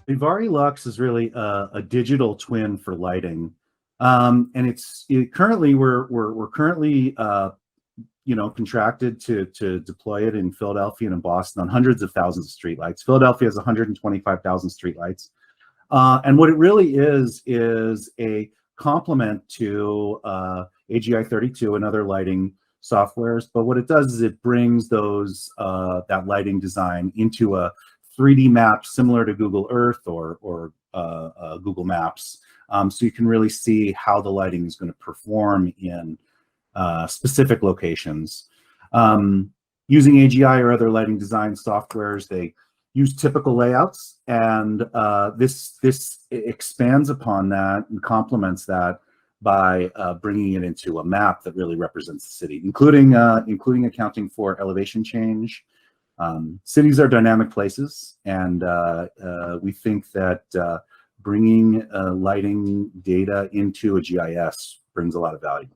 EvariLUX is really a digital twin for lighting, and currently we're currently contracted to deploy it in Philadelphia and in Boston on hundreds of thousands of streetlights. Philadelphia has 125,000 streetlights, and what it really is a complement to AGI 32 and other lighting softwares. But what it does is it brings that lighting design into a 3D map similar to Google Earth or Google Maps, so you can really see how the lighting is going to perform in specific locations. Using AGI or other lighting design softwares, they use typical layouts, and this expands upon that and complements that by bringing it into a map that really represents the city, including accounting for elevation change. Cities are dynamic places, and we think that bringing lighting data into a GIS brings a lot of value.